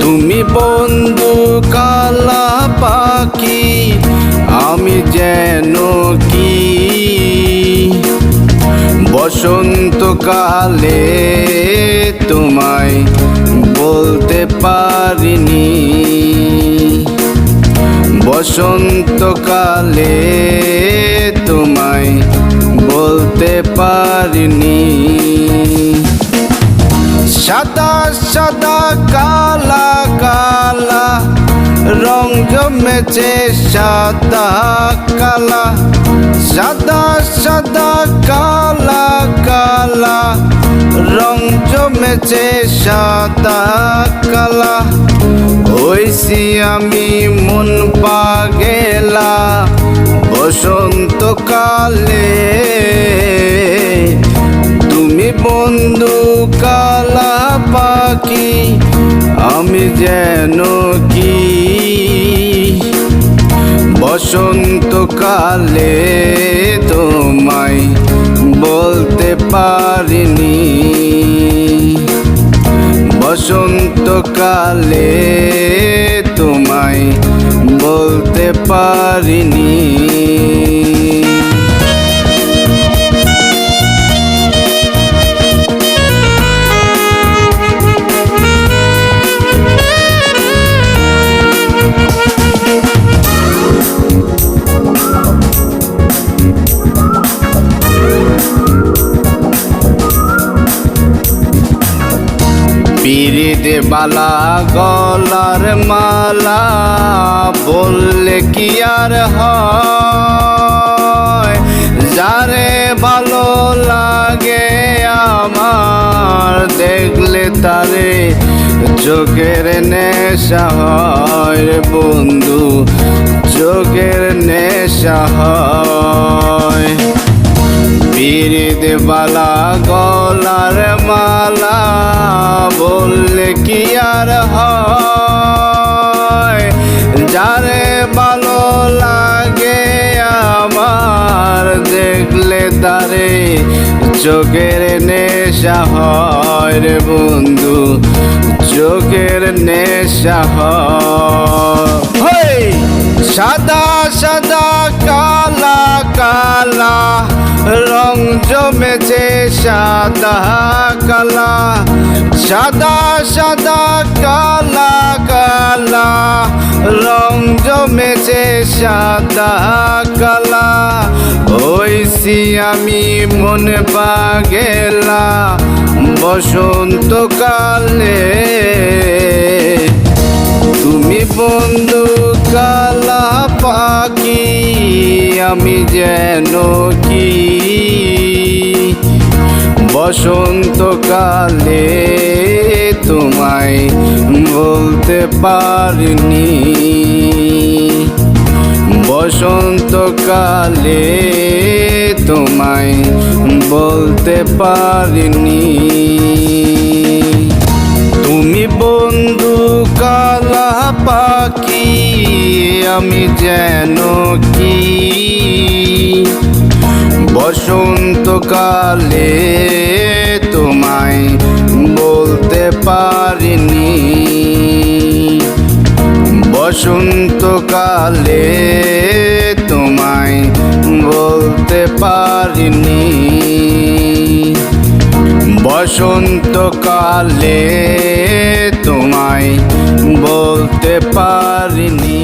তুমি বন্ধু কালা পাখি, আমি যেন কি বসন্তকালে তোমায় বলতে পারিনি। বসন্তকালে তোমায় বলতে পারিনি। সাদা সাদা কালা কালা রং জমেছে সাদা কালা, সাদা সাদা কালা কালা রং জমেছে সাদা কালা। হইছি আমি মন পাগেলা বসন্তকালে, তুমি বন্ধু কালা পাখি, আমি যেন কি বসন্তকালে তোমায় বলতে পারিনি। বসন্তকালে তোমায় বলতে পারিনি। পিরিত বালা গলার মালা বললে কি আর হয়, যারে ভালো লাগে আমার দেখলে তারে চোখের নেশা হয় রে বন্ধু, চোখের নেশা হয়। পিরিত বালা গলার মালা বললে কি আর হয়, যারে ভালো লাগে আমার দেখলে তারে চোখের নেশা হয় রে বন্ধু, চোখের নেশা হয়। সাদা সাদা কালা কালা রং জমেছে সাদা কালা, সাদা সাদা কালা কালা রং জমেছে সাদা কালা। হইছি আমি মন পাগেলা বসন্তকালে, তুমি বন্ধু কালা পাখি, আমি যেন কি বসন্তকালে তোমায় বলতে পারিনি। বসন্তকালে তোমায় বলতে পারিনি। তুমি বন্ধু কালা পাখি, আমি যেন কি বসন্তকালে তোমায় বলতে পারিনি। বসন্তকালে তোমায় বলতে পারিনি। বসন্তকালে তোমায় বলতে পারিনি।